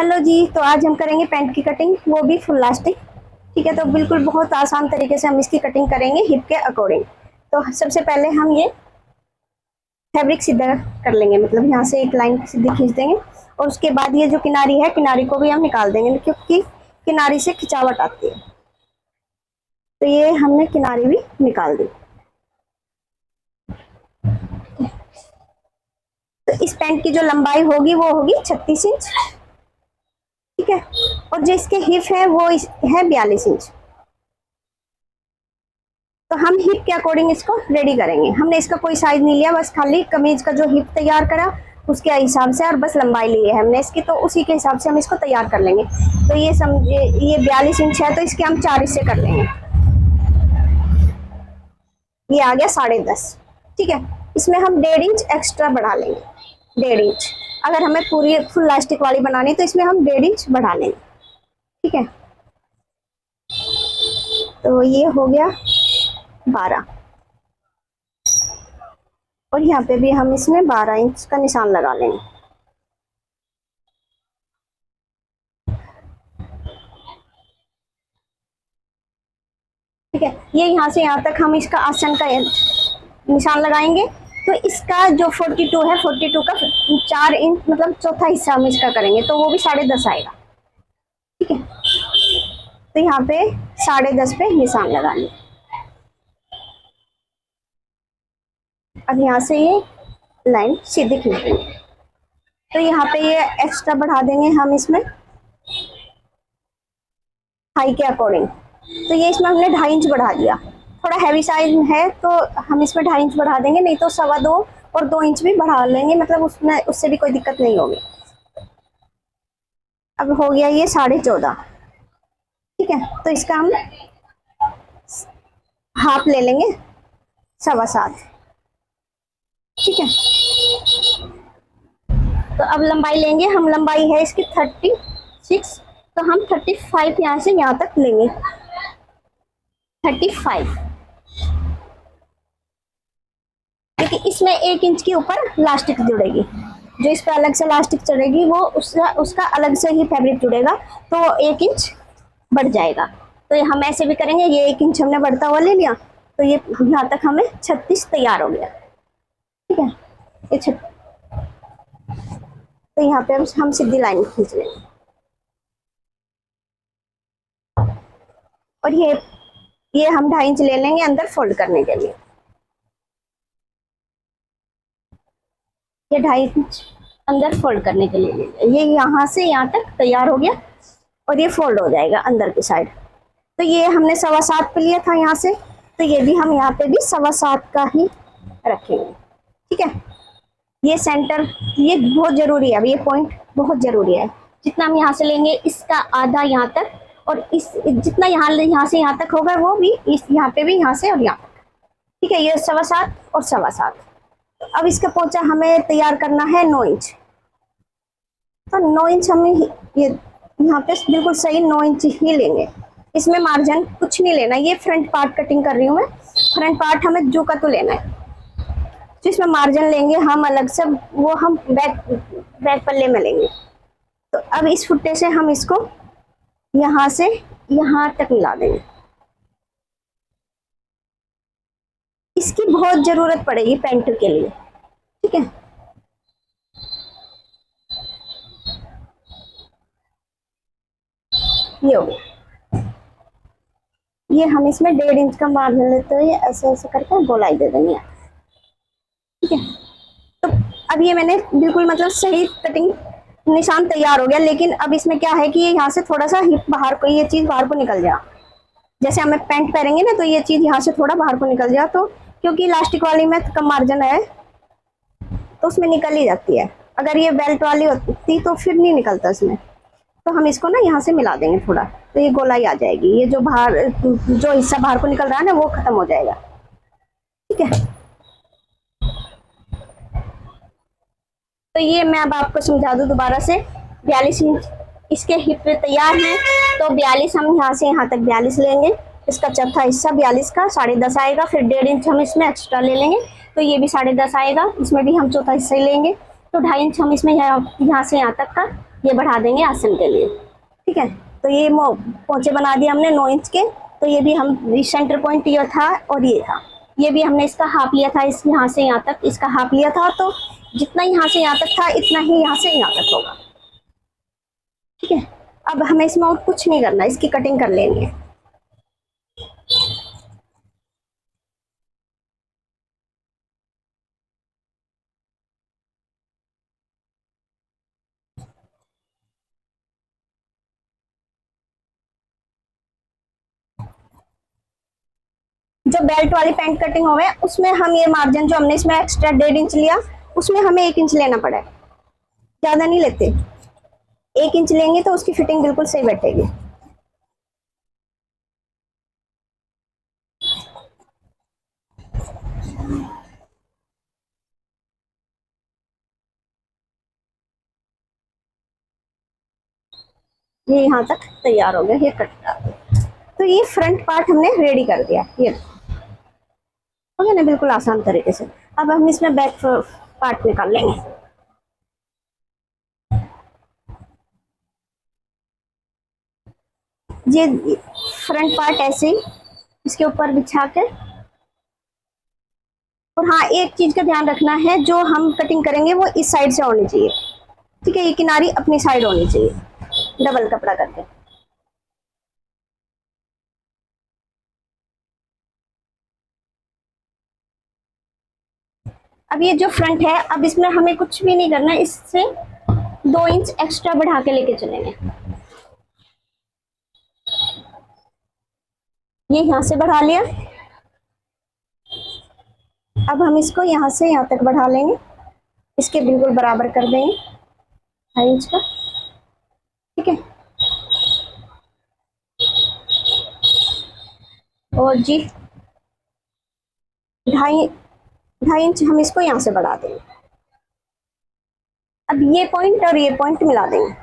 Hello जी। तो आज हम करेंगे पैंट की कटिंग, वो भी फुल लास्टिक। ठीक है, तो बिल्कुल बहुत आसान तरीके से हम इसकी कटिंग करेंगे हिप के अकॉर्डिंग। तो सबसे पहले हम ये फैब्रिक सीधा कर लेंगे, मतलब यहाँ से एक लाइन सीधी खींच देंगे और उसके बाद ये जो किनारी है, किनारी को भी हम निकाल देंगे क्योंकि किनारी से खिंचावट आती है। तो ये हमने किनारी भी निकाल दी। तो इस पैंट की जो लंबाई होगी वो होगी 36 इंच। ठीक है, और जो इसके हिप है वो है 42 इंच। तो हम हिप के अकॉर्डिंग इसको रेडी करेंगे। हमने इसका कोई साइज नहीं लिया, बस खाली कमीज का जो हिप तैयार करा उसके हिसाब से और बस लंबाई ली है हमने इसकी, तो उसी के हिसाब से हम इसको तैयार कर लेंगे। तो ये समझिए ये 42 इंच है, तो इसके हम 4 हिस्से कर लेंगे। ये आ गया 10.5। ठीक है, इसमें हम 1.5 इंच एक्स्ट्रा बढ़ा लेंगे। 1.5 इंच, अगर हमें पूरी फुल लास्टिक वाली बनानी तो इसमें हम 1.5 इंच बढ़ा लेंगे। ठीक है, तो ये हो गया 12 और यहाँ पे भी हम इसमें 12 इंच का निशान लगा लेंगे। ठीक है, ये यहाँ से यहाँ तक हम इसका आसन का निशान लगाएंगे। तो इसका जो 42 है, 42 का 4 इंच मतलब चौथा हिस्सा हम इसका करेंगे, तो वो भी 10.5 आएगा। ठीक है, तो यहाँ पे 10.5 पे निशान लगा लें। अब यहाँ से ये लाइन सीधी खींच देंगे। तो यहाँ पे ये एक्स्ट्रा बढ़ा देंगे हम इसमें हाई के अकॉर्डिंग। तो ये इसमें हमने 2.5 इंच बढ़ा दिया। थोड़ा हैवी साइज है तो हम इसमें 2.5 इंच बढ़ा देंगे, नहीं तो 2.25 और 2 इंच भी बढ़ा लेंगे, मतलब उसमें उससे भी कोई दिक्कत नहीं होगी। अब हो गया ये 14.5। ठीक है, तो इसका हम हाफ ले लेंगे, 7.25। ठीक है, तो अब लंबाई लेंगे हम। लंबाई है इसकी 36, तो हम 35 यहाँ से यहाँ तक लेंगे। 35, क्योंकि इसमें 1 इंच के ऊपर लास्टिक जुड़ेगी। जो इस पर अलग से लास्टिक चढ़ेगी वो उसका अलग से ही फैब्रिक जुड़ेगा, तो 1 इंच बढ़ जाएगा। तो हम ऐसे भी करेंगे। ये 1 इंच हमने बढ़ता हुआ ले लिया, तो ये यहाँ तक हमें 36 तैयार हो गया। ठीक है, ये तो यहाँ पे हम सीधी लाइन खींच लेंगे और ये हम 2.5 इंच ले लेंगे अंदर फोल्ड करने के लिए। ये 2.5 इंच अंदर फोल्ड करने के लिए ये यहाँ से यहाँ तक तैयार हो गया और ये फोल्ड हो जाएगा अंदर की साइड। तो ये हमने 7.25 पे लिया था यहाँ से, तो ये भी हम यहाँ पे भी 7.25 का ही रखेंगे। ठीक है, ये सेंटर ये बहुत जरूरी है। अब ये पॉइंट बहुत जरूरी है। जितना हम यहाँ से लेंगे इसका आधा यहाँ तक, और इस जितना यहाँ से यहाँ तक होगा वो भी इस यहाँ पे भी यहाँ से और यहाँ तक। ठीक है, ये 7.25 और 7.25। तो अब इसका पोंचा हमें तैयार करना है 9 इंच। तो 9 इंच हमें ये यहाँ पे बिल्कुल सही 9 इंच ही लेंगे। इसमें मार्जिन कुछ नहीं लेना। ये फ्रंट पार्ट कटिंग कर रही हूँ मैं। फ्रंट पार्ट हमें जू का तो लेना है, तो इसमें मार्जिन लेंगे हम अलग से, वो हम बैक पल्ले में लेंगे। तो अब इस फुट्टे से हम इसको यहाँ से यहाँ तक मिला देंगे। इसकी बहुत जरूरत पड़ेगी पैंट के लिए। ठीक है, ये हो गया। ये हम इसमें 1.5 इंच का मार्जिन लेते हुए ऐसे ऐसे करके गोलाई दे देंगे। ठीक है, तो अब ये मैंने बिल्कुल मतलब सही कटिंग निशान तैयार हो गया। लेकिन अब इसमें क्या है कि ये यहाँ से थोड़ा सा हिप बाहर को, ये चीज बाहर को निकल जाए। जैसे हमें पैंट पहनेंगे ना, तो ये चीज यहाँ से थोड़ा बाहर को निकल जाए, तो क्योंकि इलास्टिक वाली में कम मार्जिन है तो उसमें निकल ही जाती है। अगर ये बेल्ट वाली होती तो फिर नहीं निकलता इसमें। तो हम इसको ना यहाँ से मिला देंगे थोड़ा, तो ये गोलाई आ जाएगी। ये जो हिस्सा बाहर को निकल रहा है ना वो खत्म हो जाएगा। ठीक है, तो ये मैं अब आपको समझा दूं दोबारा से। 42 इंच इसके हिप पे तैयार है, तो 42 हम यहाँ से यहाँ तक 42 लेंगे। इसका चौथा हिस्सा 42 का 10.5 आएगा। फिर 1.5 इंच हम इसमें एक्स्ट्रा ले लेंगे, तो ये भी 10.5 आएगा। इसमें भी हम चौथा हिस्सा ही लेंगे, तो 2.5 इंच हम इसमें यहाँ से यहाँ तक का ये बढ़ा देंगे आसन के लिए। ठीक है, तो ये पोंचे बना दिए हमने 9 इंच के। तो ये भी हम सेंटर पॉइंट ये था और ये था, ये भी हमने इसका हाफ लिया था, इस यहाँ से यहाँ तक इसका हाफ लिया था। तो जितना यहाँ से यहाँ तक था इतना ही यहाँ से यहाँ तक होगा। ठीक है, अब हमें इसमें और कुछ नहीं करना, इसकी कटिंग कर लेनी है। जो बेल्ट वाली पैंट कटिंग हो गए उसमें हम ये मार्जिन जो हमने इसमें एक्स्ट्रा 1.5 इंच लिया, उसमें हमें 1 इंच लेना पड़ा है, ज्यादा नहीं लेते। 1 इंच लेंगे तो उसकी फिटिंग बिल्कुल सही बैठेगी। ये यहाँ तक तैयार हो गया, ये कट। तो ये फ्रंट पार्ट हमने रेडी कर दिया, ये हो गया ना बिल्कुल आसान तरीके से। अब हम इसमें बैक पार्ट निकाल लेंगे। ये फ्रंट पार्ट ऐसे ही इसके ऊपर बिछा कर, और हाँ एक चीज का ध्यान रखना है, जो हम कटिंग करेंगे वो इस साइड से होनी चाहिए। ठीक है, ये किनारी अपनी साइड होनी चाहिए, डबल कपड़ा करके। अब ये जो फ्रंट है, अब इसमें हमें कुछ भी नहीं करना, इससे 2 इंच एक्स्ट्रा बढ़ा के लेके चलेंगे। ये यहाँ से बढ़ा लिया, अब हम इसको यहाँ से यहाँ तक बढ़ा लेंगे, इसके बिल्कुल बराबर कर देंगे 2.5 इंच का। ठीक है, और जी 2.5 इंच हम इसको यहाँ से बढ़ा देंगे। अब ये पॉइंट और ये पॉइंट मिला देंगे।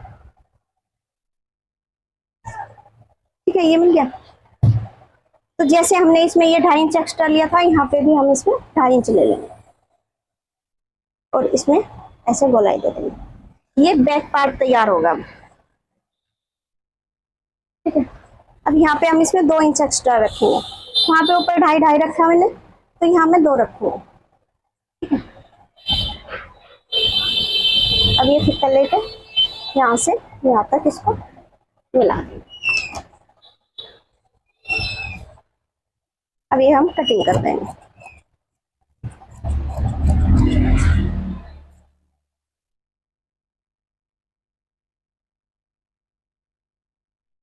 ठीक है, ये मिल गया। तो जैसे हमने इसमें ये 2.5 इंच एक्स्ट्रा लिया था, यहाँ पे भी हम इसमें 2.5 इंच ले लेंगे और इसमें ऐसे गोलाई दे देंगे। ये बैक पार्ट तैयार होगा। ठीक है, अब यहाँ पे हम इसमें 2 इंच एक्स्ट्रा रखेंगे। वहां पे ऊपर 2.5 रखा मैंने, तो यहाँ मैं 2 रखूंगा। ठीक है, अब ये फिक्का लेकर यहाँ से यहाँ तक इसको मिला देंगे। अब ये हम कटिंग कर देंगे।